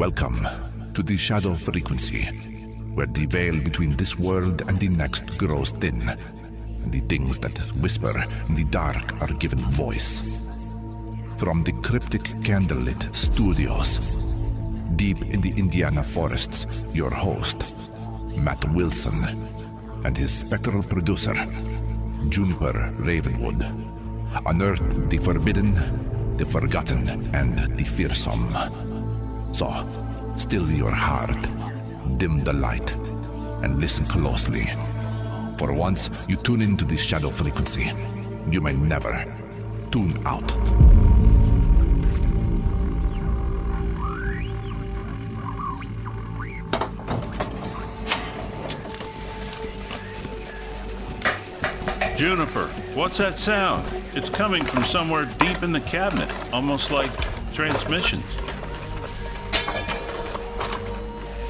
Welcome to the shadow frequency, where the veil between this world and the next grows thin, and the things that whisper in the dark are given voice. From the cryptic candlelit studios, deep in the Indiana forests, your host, Matt Wilson, and his spectral producer, Juniper Ravenwood, unearth the forbidden, the forgotten, and the fearsome. So, still your heart, dim the light, and listen closely. For once you tune into the shadow frequency, you may never tune out. Juniper, what's that sound? It's coming from somewhere deep in the cabinet, almost like transmissions.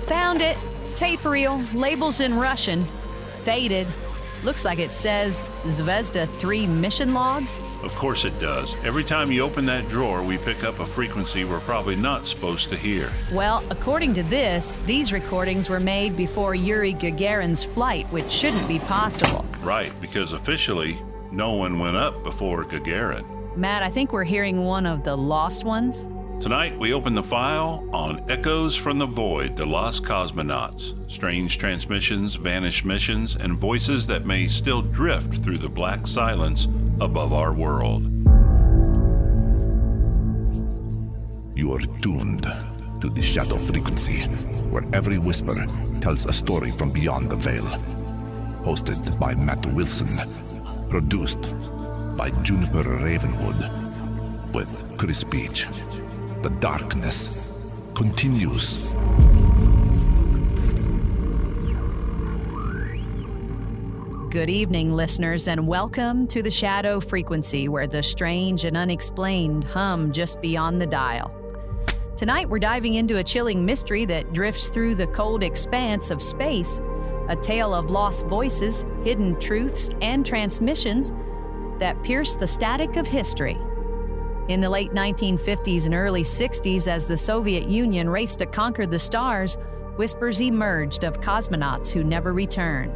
Found it. Tape reel, labels in Russian. Faded. Looks like it says Zvezda 3 mission log. Of course it does. Every time you open that drawer, we pick up a frequency we're probably not supposed to hear. Well, according to this, these recordings were made before Yuri Gagarin's flight, which shouldn't be possible. Right, because officially, no one went up before Gagarin. Matt, I think we're hearing one of the lost ones. Tonight, we open the file on Echoes from the Void, the Lost Cosmonauts, strange transmissions, vanished missions, and voices that may still drift through the black silence above our world. You are tuned to the shadow frequency, where every whisper tells a story from beyond the veil. Hosted by Matt Wilson, produced by Juniper Ravenwood, with Chris Beach. The darkness continues. Good evening, listeners, and welcome to the Shadow Frequency, where the strange and unexplained hum just beyond the dial. Tonight, we're diving into a chilling mystery that drifts through the cold expanse of space, a tale of lost voices, hidden truths, and transmissions that pierce the static of history. In the late 1950s and early 60s, as the Soviet Union raced to conquer the stars, whispers emerged of cosmonauts who never returned,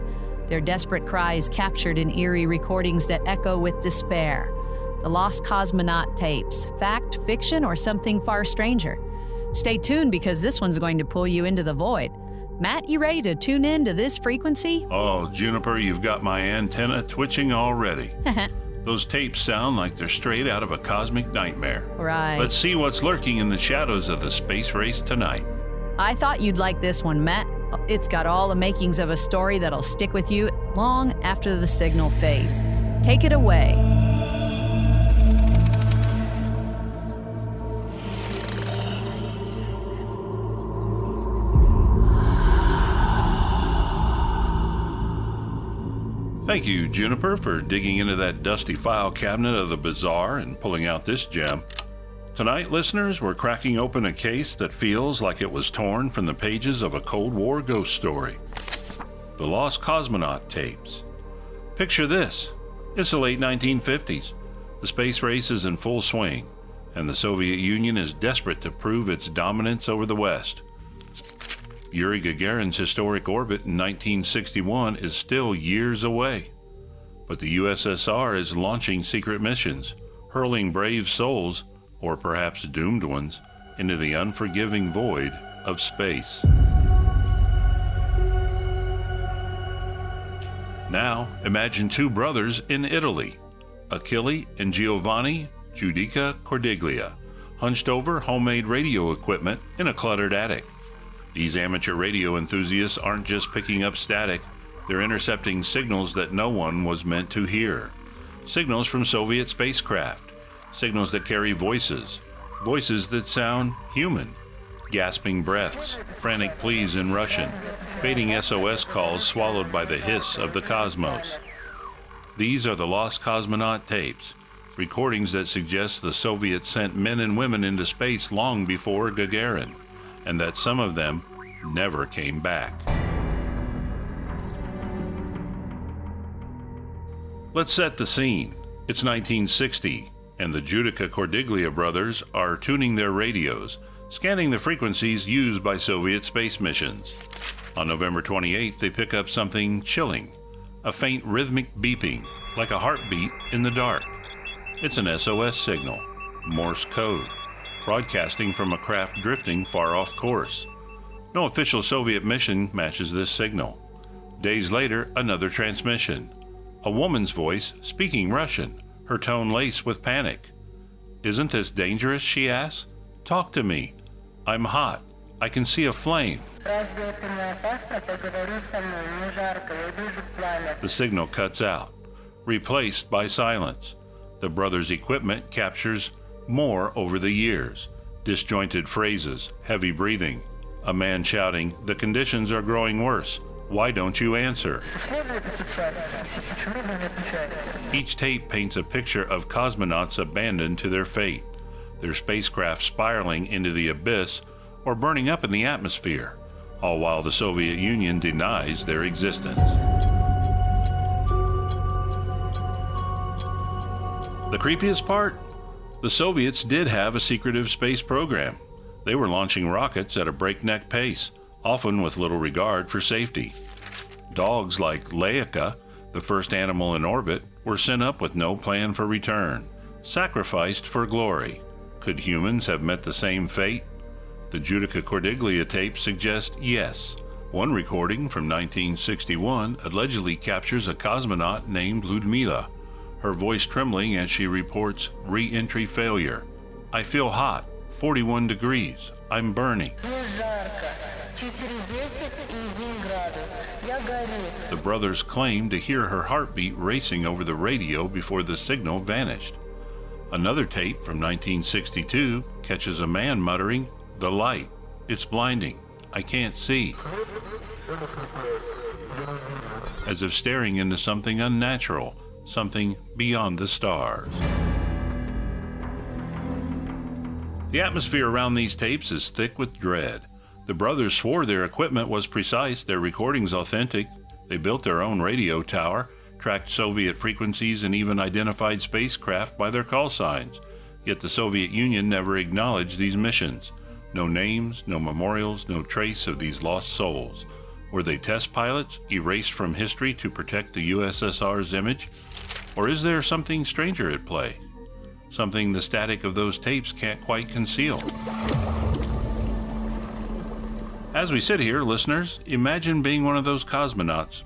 their desperate cries captured in eerie recordings that echo with despair. The Lost Cosmonaut Tapes, fact, fiction, or something far stranger? Stay tuned, because this one's going to pull you into the void. Matt, you ready to tune in to this frequency? Oh, Juniper, you've got my antenna twitching already. Those tapes sound like they're straight out of a cosmic nightmare. Right. Let's see what's lurking in the shadows of the space race tonight. I thought you'd like this one, Matt. It's got all the makings of a story that'll stick with you long after the signal fades. Take it away. Thank you, Juniper, for digging into that dusty file cabinet of the bazaar and pulling out this gem. Tonight, listeners, we're cracking open a case that feels like it was torn from the pages of a Cold War ghost story. The Lost Cosmonaut Tapes. Picture this. It's the late 1950s. The space race is in full swing, and the Soviet Union is desperate to prove its dominance over the West. Yuri Gagarin's historic orbit in 1961 is still years away, but the USSR is launching secret missions, hurling brave souls, or perhaps doomed ones, into the unforgiving void of space. Now, imagine two brothers in Italy, Achille and Giovanni Judica-Cordiglia, hunched over homemade radio equipment in a cluttered attic. These amateur radio enthusiasts aren't just picking up static, they're intercepting signals that no one was meant to hear. Signals from Soviet spacecraft, signals that carry voices, voices that sound human, gasping breaths, frantic pleas in Russian, fading SOS calls swallowed by the hiss of the cosmos. These are the Lost Cosmonaut Tapes, recordings that suggest the Soviets sent men and women into space long before Gagarin, and that some of them never came back. Let's set the scene. It's 1960, and the Judica-Cordiglia brothers are tuning their radios, scanning the frequencies used by Soviet space missions. On November 28th, they pick up something chilling, a faint rhythmic beeping, like a heartbeat in the dark. It's an SOS signal, Morse code, broadcasting from a craft drifting far off course. No official Soviet mission matches this signal. Days later, another transmission. A woman's voice speaking Russian, her tone laced with panic. "Isn't this dangerous?" she asks. "Talk to me. I'm hot. I can see a flame." The signal cuts out, replaced by silence. The brothers' equipment captures more over the years. Disjointed phrases, heavy breathing. A man shouting, "The conditions are growing worse. Why don't you answer?" Each tape paints a picture of cosmonauts abandoned to their fate, their spacecraft spiraling into the abyss or burning up in the atmosphere, all while the Soviet Union denies their existence. The creepiest part? The Soviets did have a secretive space program. They were launching rockets at a breakneck pace, often with little regard for safety. Dogs like Laika, the first animal in orbit, were sent up with no plan for return, sacrificed for glory. Could humans have met the same fate? The Judica-Cordiglia tapes suggest yes. One recording from 1961 allegedly captures a cosmonaut named Ludmila, her voice trembling as she reports re-entry failure. "I feel hot, 41 degrees. I'm burning." The brothers claimed to hear her heartbeat racing over the radio before the signal vanished. Another tape from 1962 catches a man muttering, "The light. It's blinding. I can't see," as if staring into something unnatural, something beyond the stars. The atmosphere around these tapes is thick with dread. The brothers swore their equipment was precise, their recordings authentic. They built their own radio tower, tracked Soviet frequencies, and even identified spacecraft by their call signs. Yet the Soviet Union never acknowledged these missions. No names, no memorials, no trace of these lost souls. Were they test pilots, erased from history to protect the USSR's image? Or is there something stranger at play? Something the static of those tapes can't quite conceal. As we sit here, listeners, imagine being one of those cosmonauts,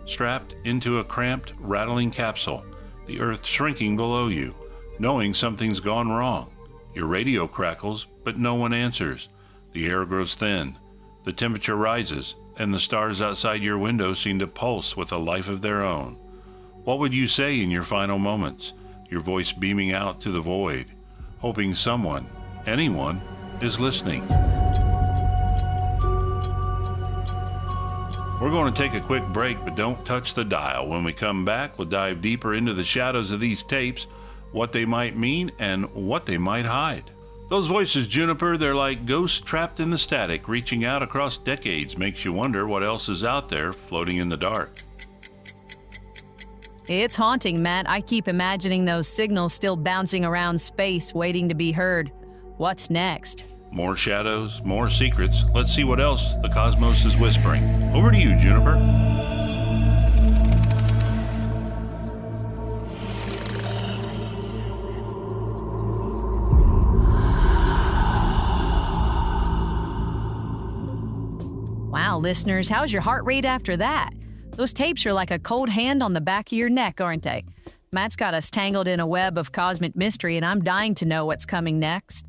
strapped into a cramped, rattling capsule, the Earth shrinking below you, knowing something's gone wrong. Your radio crackles, but no one answers. The air grows thin, the temperature rises, and the stars outside your window seem to pulse with a life of their own. What would you say in your final moments, your voice beaming out to the void, hoping someone, anyone, is listening? We're going to take a quick break, but don't touch the dial. When we come back, we'll dive deeper into the shadows of these tapes, what they might mean, and what they might hide. Those voices, Juniper, they're like ghosts trapped in the static, reaching out across decades. Makes you wonder what else is out there floating in the dark. It's haunting, Matt. I keep imagining those signals still bouncing around space, waiting to be heard. What's next? More shadows, more secrets. Let's see what else the cosmos is whispering. Over to you, Juniper. Wow, listeners, how's your heart rate after that? Those tapes are like a cold hand on the back of your neck, aren't they? Matt's got us tangled in a web of cosmic mystery, and I'm dying to know what's coming next.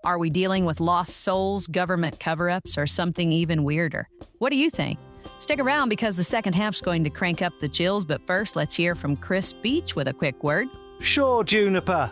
Are we dealing with lost souls, government cover-ups, or something even weirder? What do you think? Stick around because the second half's going to crank up the chills, but first, let's hear from Chris Beach with a quick word. Sure, Juniper.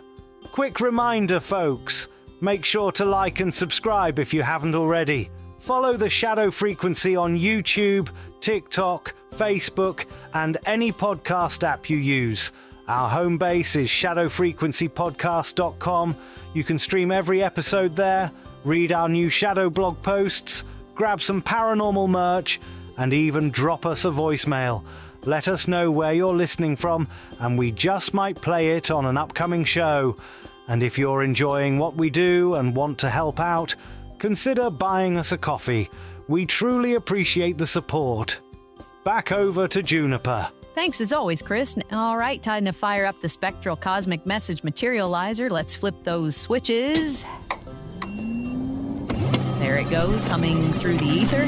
Quick reminder, folks. Make sure to like and subscribe if you haven't already. Follow the Shadow Frequency on YouTube, TikTok, Facebook, and any podcast app you use. Our home base is shadowfrequencypodcast.com. You can stream every episode there, read our new Shadow blog posts, grab some paranormal merch, and even drop us a voicemail. Let us know where you're listening from, and we just might play it on an upcoming show. And if you're enjoying what we do and want to help out, consider buying us a coffee. We truly appreciate the support. Back over to Juniper. Thanks as always, Chris. All right, time to fire up the spectral cosmic message materializer. Let's flip those switches. There it goes, humming through the ether.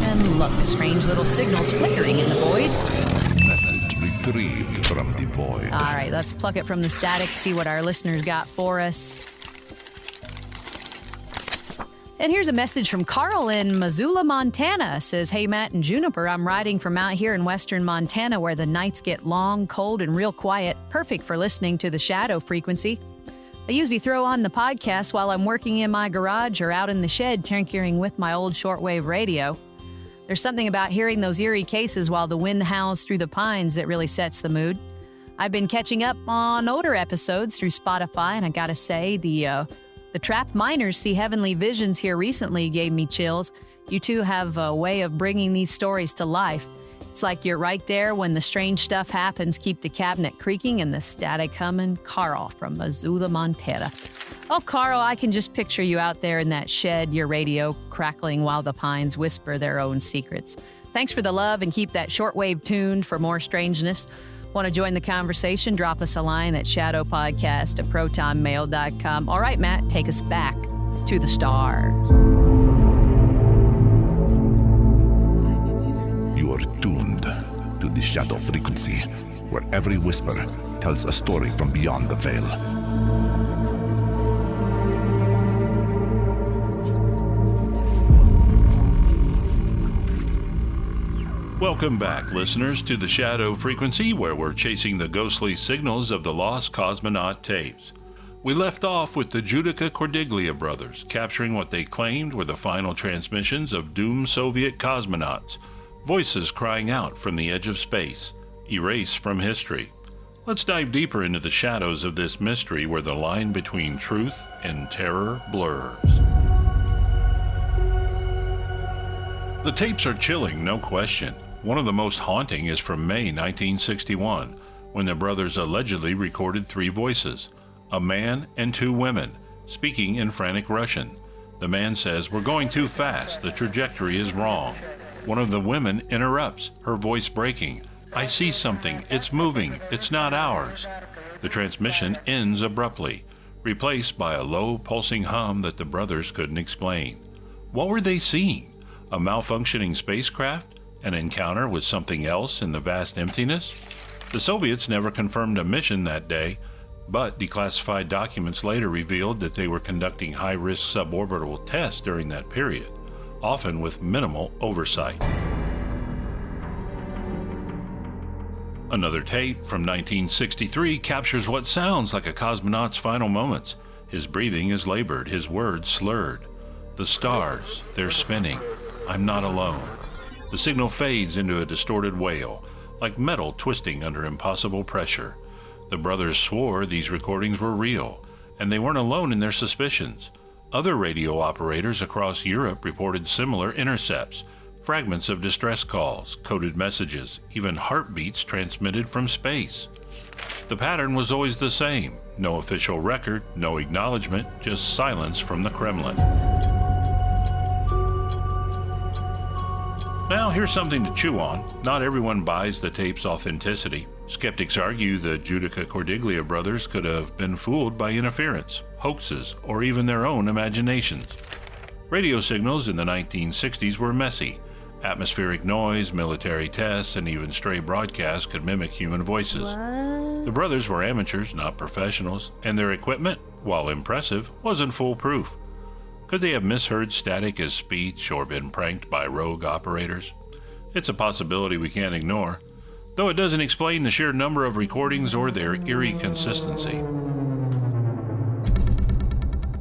And look, strange little signals flickering in the void. Message retrieved from the void. All right, let's pluck it from the static, see what our listeners got for us. And here's a message from Carl in Missoula, Montana. Says, hey, Matt and Juniper, I'm riding from out here in western Montana where the nights get long, cold, and real quiet. Perfect for listening to the shadow frequency. I usually throw on the podcast while I'm working in my garage or out in the shed tinkering with my old shortwave radio. There's something about hearing those eerie cases while the wind howls through the pines that really sets the mood. I've been catching up on older episodes through Spotify, and I gotta say, the trapped miners see heavenly visions here recently gave me chills. You two have a way of bringing these stories to life. It's like you're right there when the strange stuff happens. Keep the cabinet creaking and the static humming. Carl from Missoula, Montana. Oh, Carl, I can just picture you out there in that shed, your radio crackling while the pines whisper their own secrets. Thanks for the love and keep that shortwave tuned for more strangeness. Want to join the conversation? Drop us a line at shadowpodcast@protonmail.com. All right, Matt, take us back to the stars. You are tuned to the shadow frequency, where every whisper tells a story from beyond the veil. Welcome back, listeners, to the Shadow Frequency, where we're chasing the ghostly signals of the Lost Cosmonaut Tapes. We left off with the Judica-Cordiglia brothers, capturing what they claimed were the final transmissions of doomed Soviet cosmonauts, voices crying out from the edge of space, erased from history. Let's dive deeper into the shadows of this mystery where the line between truth and terror blurs. The tapes are chilling, no question. One of the most haunting is from May 1961, when the brothers allegedly recorded 3 voices, a man and 2 women, speaking in frantic Russian. The man says, "We're going too fast, the trajectory is wrong." One of the women interrupts, her voice breaking, "I see something, it's moving, it's not ours." The transmission ends abruptly, replaced by a low pulsing hum that the brothers couldn't explain. What were they seeing? A malfunctioning spacecraft? An encounter with something else in the vast emptiness? The Soviets never confirmed a mission that day, but declassified documents later revealed that they were conducting high-risk suborbital tests during that period, often with minimal oversight. Another tape from 1963 captures what sounds like a cosmonaut's final moments. His breathing is labored, his words slurred. The stars, they're spinning. I'm not alone. The signal fades into a distorted wail, like metal twisting under impossible pressure. The brothers swore these recordings were real, and they weren't alone in their suspicions. Other radio operators across Europe reported similar intercepts, fragments of distress calls, coded messages, even heartbeats transmitted from space. The pattern was always the same. No official record, no acknowledgement, just silence from the Kremlin. Now, here's something to chew on. Not everyone buys the tape's authenticity. Skeptics argue the Judica-Cordiglia brothers could have been fooled by interference, hoaxes, or even their own imaginations. Radio signals in the 1960s were messy. Atmospheric noise, military tests, and even stray broadcasts could mimic human voices. The brothers were amateurs, not professionals, and their equipment, while impressive, wasn't foolproof. Could they have misheard static as speech or been pranked by rogue operators? It's a possibility we can't ignore, though it doesn't explain the sheer number of recordings or their eerie consistency.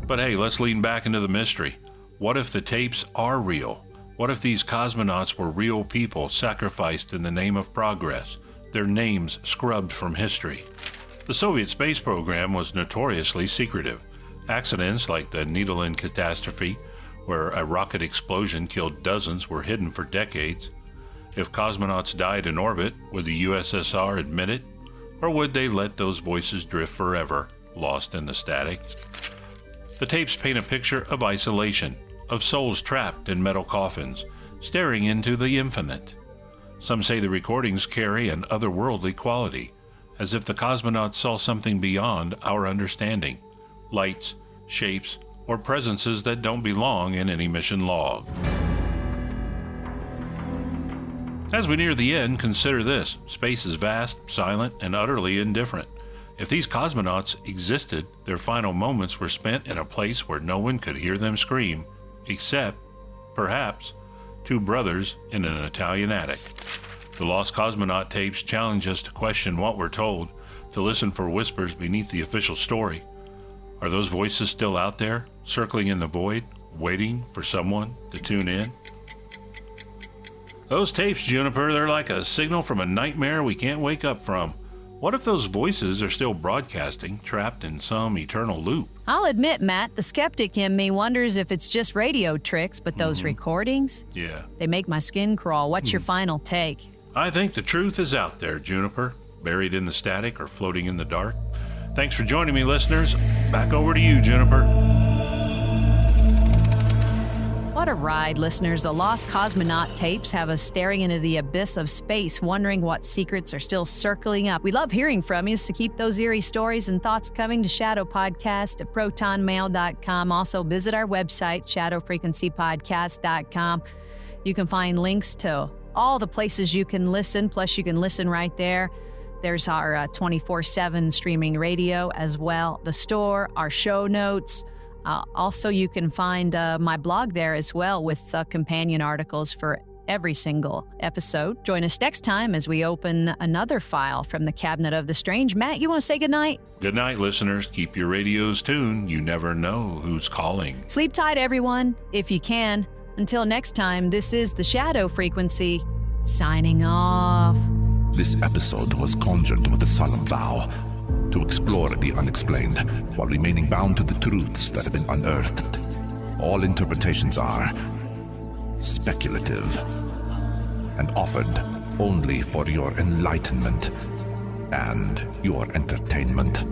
But hey, let's lean back into the mystery. What if the tapes are real? What if these cosmonauts were real people sacrificed in the name of progress, their names scrubbed from history? The Soviet space program was notoriously secretive. Accidents like the Needleland catastrophe, where a rocket explosion killed dozens, were hidden for decades. If cosmonauts died in orbit, would the USSR admit it? Or would they let those voices drift forever, lost in the static? The tapes paint a picture of isolation, of souls trapped in metal coffins, staring into the infinite. Some say the recordings carry an otherworldly quality, as if the cosmonauts saw something beyond our understanding, lights, shapes, or presences that don't belong in any mission log. As we near the end, consider this. Space is vast, silent, and utterly indifferent. If these cosmonauts existed, their final moments were spent in a place where no one could hear them scream, except, perhaps, two brothers in an Italian attic. The Lost Cosmonaut Tapes challenge us to question what we're told, to listen for whispers beneath the official story. Are those voices still out there, circling in the void, waiting for someone to tune in? Those tapes, Juniper, they're like a signal from a nightmare we can't wake up from. What if those voices are still broadcasting, trapped in some eternal loop? I'll admit, Matt, the skeptic in me wonders if it's just radio tricks, but those recordings? Yeah. They make my skin crawl. What's your final take? I think the truth is out there, Juniper, buried in the static or floating in the dark. Thanks for joining me, listeners. Back over to you, Juniper. What a ride, listeners. The Lost Cosmonaut Tapes have us staring into the abyss of space, wondering what secrets are still circling up. We love hearing from you, so keep those eerie stories and thoughts coming to shadowpodcast at protonmail.com. Also, visit our website, shadowfrequencypodcast.com. You can find links to all the places you can listen, plus you can listen right there. There's our 24/7 streaming radio as well, the store, our show notes. Also, you can find my blog there as well with companion articles for every single episode. Join us next time as we open another file from the Cabinet of the Strange. Matt, you want to say goodnight? Good night, listeners. Keep your radios tuned. You never know who's calling. Sleep tight, everyone, if you can. Until next time, this is the Shadow Frequency, signing off. This episode was conjured with a solemn vow to explore the unexplained while remaining bound to the truths that have been unearthed. All interpretations are speculative and offered only for your enlightenment and your entertainment.